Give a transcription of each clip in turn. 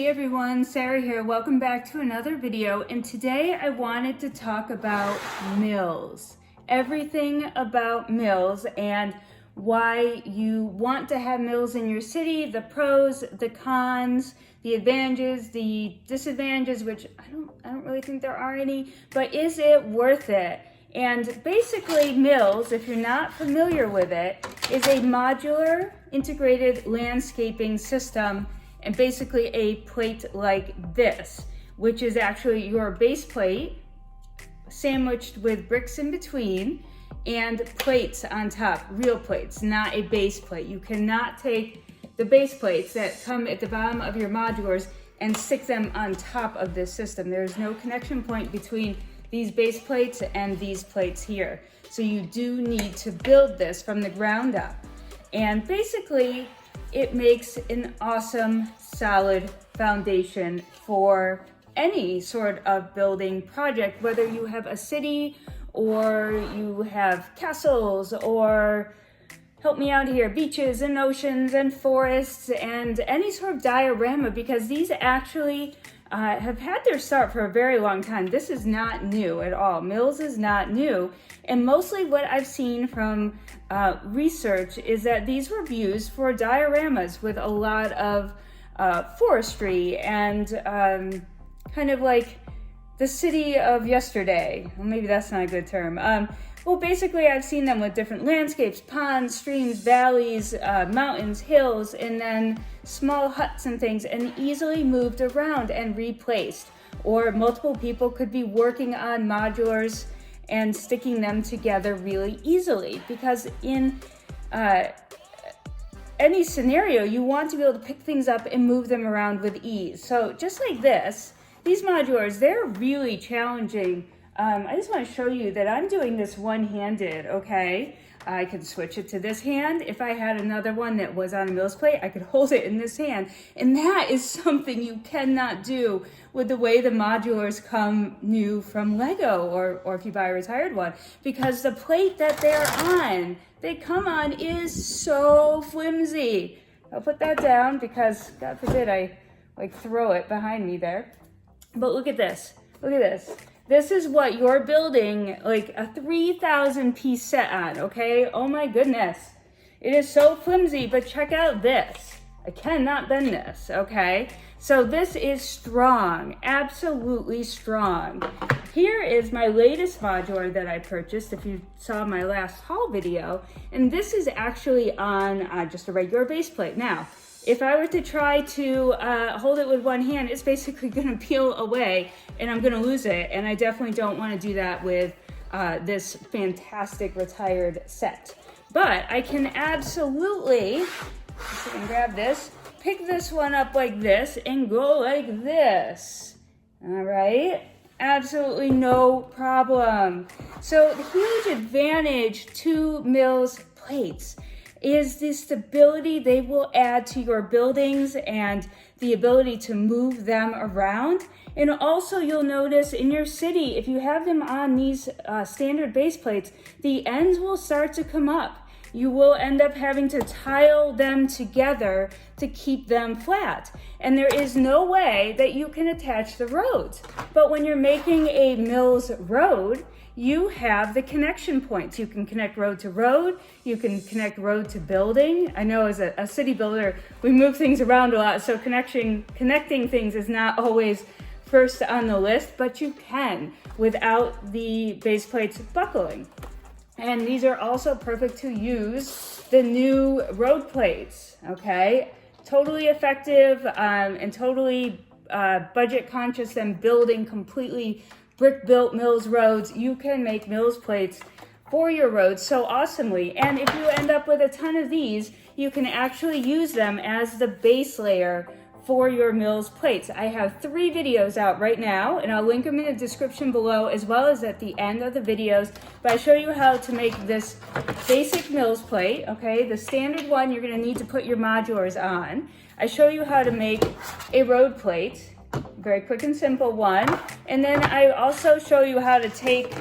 Hey everyone, Sarah here. Welcome back to another video. And today I wanted to talk about MILS. Everything about MILS and why you want to have MILS in your city, the pros, the cons, the advantages, the disadvantages, which I don't really think there are any, but is it worth it? And basically MILS, if you're not familiar with it, is a modular integrated landscaping system, and basically a plate like this, which is actually your base plate sandwiched with bricks in between and plates on top, real plates, not a base plate. You cannot take the base plates that come at the bottom of your modulars and stick them on top of this system. There's no connection point between these base plates and these plates here. So you do need to build this from the ground up. And basically, it makes an awesome, solid foundation for any sort of building project, whether you have a city or you have castles or, help me out here, beaches and oceans and forests and any sort of diorama, because these actually have had their start for a very long time. This is not new at all. MILS is not new. And mostly what I've seen from research is that these were used for dioramas with a lot of forestry and kind of like the city of yesterday. Well, maybe that's not a good term. Well, basically I've seen them with different landscapes, ponds, streams, valleys, mountains, hills, and then small huts and things, and easily moved around and replaced. Or multiple people could be working on modulars and sticking them together really easily, because in any scenario, you want to be able to pick things up and move them around with ease. So just like this, these modulars, they're really challenging. I just want to show you that I'm doing this one-handed, okay? I could switch it to this hand. If I had another one that was on a MILS plate, I could hold it in this hand. And that is something you cannot do with the way the modulars come new from Lego, or if you buy a retired one, because the plate that they come on is so flimsy. I'll put that down because God forbid I like throw it behind me there. But look at this, look at this. This is what you're building like a 3,000 piece set on, okay? Oh my goodness. It is so flimsy, but check out this. I cannot bend this, okay? So this is strong, absolutely strong. Here is my latest modular that I purchased, if you saw my last haul video, and this is actually on just a regular base plate. Now, if I were to try to hold it with one hand, it's basically gonna peel away and I'm gonna lose it. And I definitely don't wanna do that with this fantastic retired set. But I can absolutely, let's see if I can grab this, pick this one up like this and go like this. All right, absolutely no problem. So the huge advantage to MILS plates is the stability they will add to your buildings and the ability to move them around. And also you'll notice in your city, if you have them on these standard base plates, the ends will start to come up. You will end up having to tile them together to keep them flat. And there is no way that you can attach the roads. But when you're making a MILS road, you have the connection points. You can connect road to road. You can connect road to building. I know as a city builder, we move things around a lot, so connecting things is not always first on the list, but you can without the base plates buckling. And these are also perfect to use the new road plates, okay? Totally effective and totally budget conscious and building completely brick-built MILS roads. You can make MILS plates for your roads so awesomely. And if you end up with a ton of these, you can actually use them as the base layer for your MILS plates. I have 3 videos out right now, and I'll link them in the description below as well as at the end of the videos. But I show you how to make this basic MILS plate, okay? The standard one you're gonna need to put your modulars on. I show you how to make a road plate, very quick and simple one. And then I also show you how to take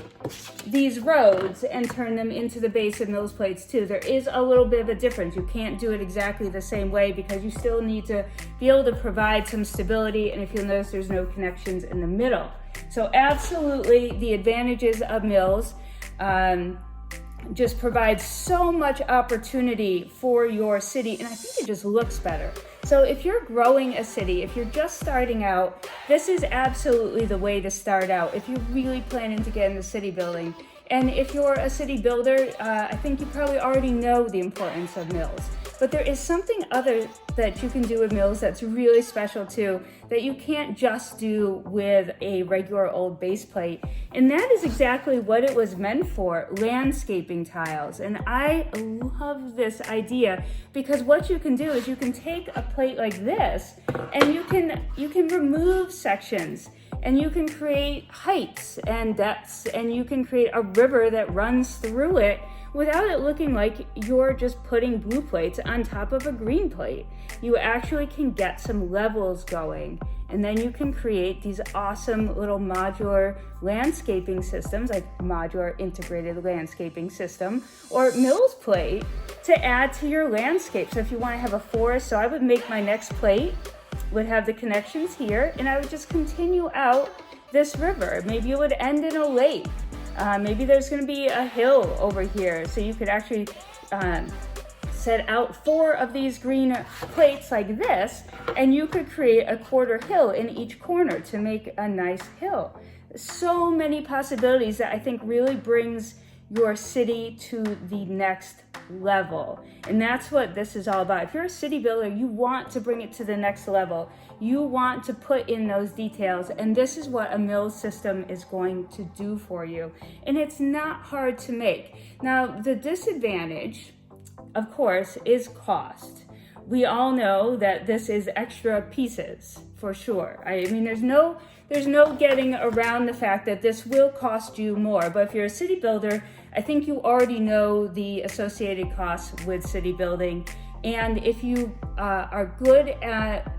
these roads and turn them into the base of MILS plates too. There is a little bit of a difference. You can't do it exactly the same way because you still need to be able to provide some stability, and if you'll notice, there's no connections in the middle. So absolutely the advantages of MILS just provides so much opportunity for your city, and I think it just looks better. So if you're growing a city, if you're just starting out, this is absolutely the way to start out if you're really planning to get into city building. And if you're a city builder, I think you probably already know the importance of MILS. But there is something other that you can do with MILS that's really special too, that you can't just do with a regular old base plate. And that is exactly what it was meant for, landscaping tiles. And I love this idea because what you can do is you can take a plate like this and you can remove sections, and you can create heights and depths, and you can create a river that runs through it without it looking like you're just putting blue plates on top of a green plate. You actually can get some levels going, and then you can create these awesome little modular landscaping systems, like modular integrated landscaping system, or MILS plate to add to your landscape. So if you want to have a forest, so I would make my next plate, would have the connections here, and I would just continue out this river. Maybe it would end in a lake. Maybe there's going to be a hill over here, so you could actually set out 4 of these green plates like this, and you could create a quarter hill in each corner to make a nice hill. So many possibilities that I think really brings your city to the next level. And that's what this is all about. If you're a city builder, you want to bring it to the next level. You want to put in those details, and this is what a MILS system is going to do for you. And it's not hard to make. Now, the disadvantage, of course, is cost. We all know that this is extra pieces for sure. I mean, there's no getting around the fact that this will cost you more. But if you're a city builder, I think you already know the associated costs with city building. And if you are good at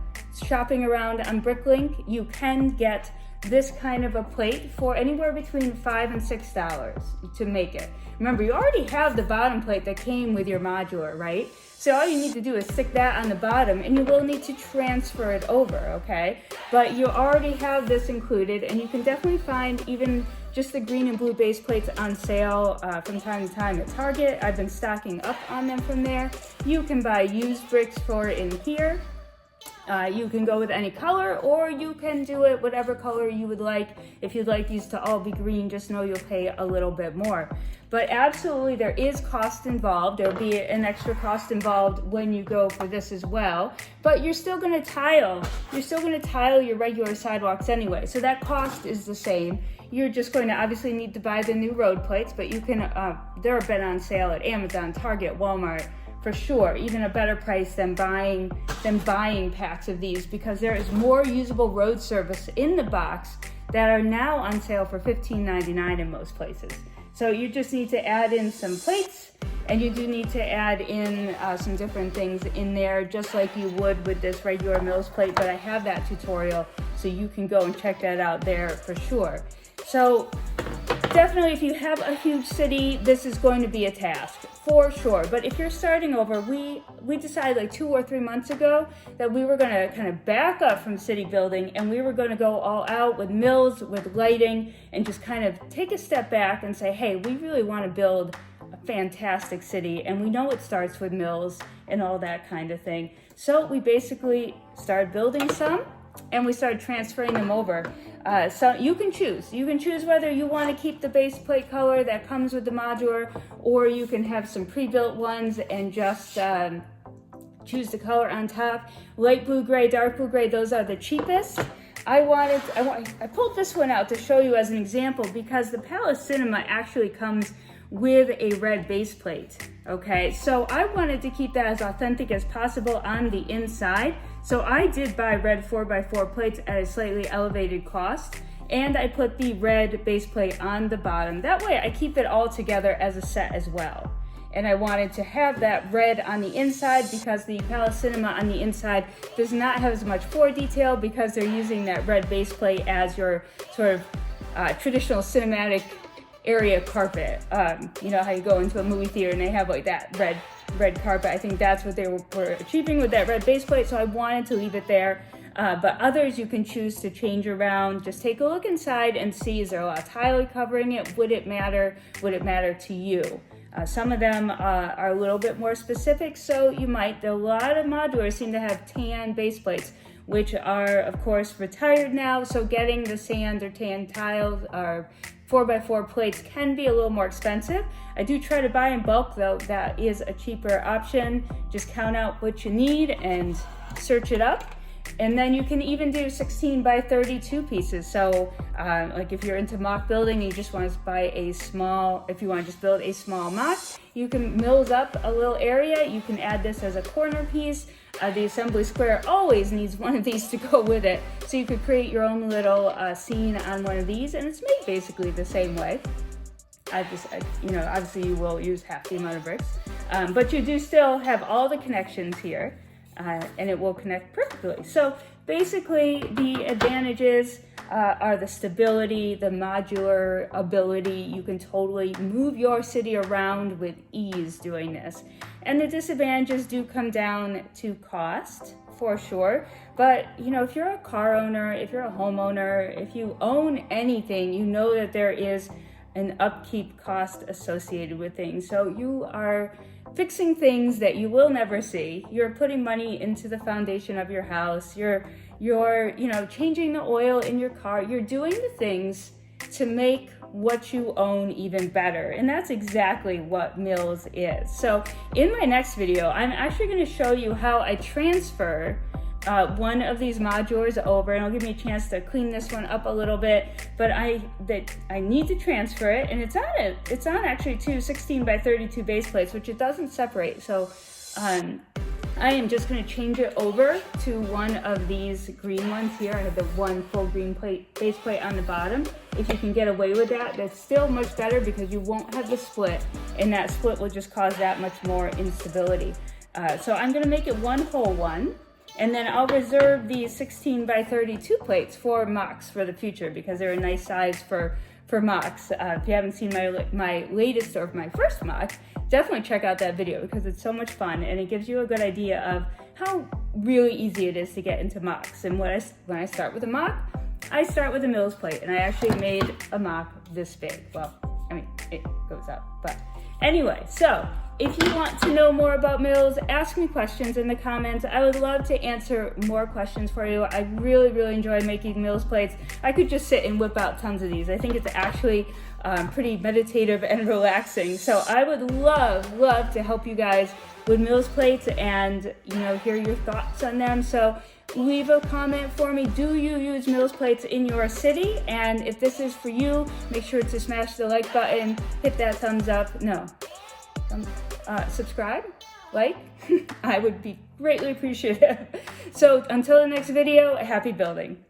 shopping around on Bricklink, you can get this kind of a plate for anywhere between $5 and $6 to make it. Remember, you already have the bottom plate that came with your modular, right? So all you need to do is stick that on the bottom, and you will need to transfer it over, okay? But you already have this included, and you can definitely find even just the green and blue base plates on sale from time to time at Target. I've been stocking up on them from there. You can buy used bricks for in here. You can go with any color, or you can do it whatever color you would like. If you'd like these to all be green, just know you'll pay a little bit more. But absolutely, there is cost involved. There'll be an extra cost involved when you go for this as well. But you're still going to tile. You're still going to tile your regular sidewalks anyway. So that cost is the same. You're just going to obviously need to buy the new road plates, but you can, they're been on sale at Amazon, Target, Walmart, for sure, even a better price than buying packs of these, because there is more usable road service in the box that are now on sale for $15.99 in most places. So you just need to add in some plates, and you do need to add in some different things in there, just like you would with this regular MILS plate, but I have that tutorial, so you can go and check that out there for sure. So definitely, if you have a huge city, this is going to be a task. For sure. But if you're starting over, we decided like 2 or 3 months ago that we were going to kind of back up from city building, and we were going to go all out with MILS, with lighting, and just kind of take a step back and say, hey, we really want to build a fantastic city, and we know it starts with MILS and all that kind of thing. So we basically started building some, and we started transferring them over. So you can choose. You can choose whether you want to keep the base plate color that comes with the modular, or you can have some pre-built ones and just choose the color on top. Light blue gray, dark blue gray, those are the cheapest. I pulled this one out to show you as an example because the Palace Cinema actually comes with a red base plate. Okay, so I wanted to keep that as authentic as possible on the inside. So I did buy red 4x4 plates at a slightly elevated cost, and I put the red base plate on the bottom. That way I keep it all together as a set as well. and I wanted to have that red on the inside because the Palace Cinema on the inside does not have as much floor detail because they're using that red base plate as your sort of traditional cinematic area carpet. You know how you go into a movie theater and they have like that red carpet. I think that's what they were achieving with that red base plate, so I wanted to leave it there. But others you can choose to change around. Just take a look inside and see, is there a lot of tile covering it? Would it matter? Would it matter to you? Some of them are a little bit more specific, so you might. A lot of modulars seem to have tan base plates, which are of course retired now, so getting the sand or tan tiles or 4x4 plates can be a little more expensive. I do try to buy in bulk though. That is a cheaper option. Just count out what you need and search it up. And then you can even do 16 by 32 pieces. So like if you're into mock building and you just want to buy a small, if you want to just build a small mock, you can mills up a little area. You can add this as a corner piece. The assembly square always needs one of these to go with it. So you could create your own little scene on one of these, and it's made basically the same way. You know, obviously you will use half the amount of bricks, but you do still have all the connections here. And it will connect perfectly. So basically the advantages are the stability, the modular ability. You can totally move your city around with ease doing this. And the disadvantages do come down to cost for sure. But you know, if you're a car owner, if you're a homeowner, if you own anything, you know that there is an upkeep cost associated with things. So you are fixing things that you will never see. You're putting money into the foundation of your house. You're you know, changing the oil in your car. You're doing the things to make what you own even better. And that's exactly what MILS is. So in my next video, I'm actually going to show you how I transfer one of these modulars over, and it'll give me a chance to clean this one up a little bit, but I need to transfer it, and it's on actually two 16 by 32 base plates, which it doesn't separate. So I am just going to change it over to one of these green ones here. I have the one full green base plate on the bottom. If you can get away with that, that's still much better because you won't have the split, and that split will just cause that much more instability. So I'm going to make it one whole one. And then I'll reserve these 16 by 32 plates for mocks for the future because they're a nice size for mocks. If you haven't seen my latest or my first mock, definitely check out that video because it's so much fun and it gives you a good idea of how really easy it is to get into mocks. And when I start with a mock, I start with a MILS plate, and I actually made a mock this big. Well, I mean, it goes up, but anyway, so if you want to know more about MILS, ask me questions in the comments. I would love to answer more questions for you. I really, really enjoy making MILS plates. I could just sit and whip out tons of these. I think it's actually pretty meditative and relaxing. So I would love to help you guys with MILS plates and, you know, hear your thoughts on them. So leave a comment for me. Do you use MILS plates in your city? And if this is for you, make sure to smash the like button, hit that thumbs up. No. Subscribe, like, I would be greatly appreciative. So until the next video, happy building.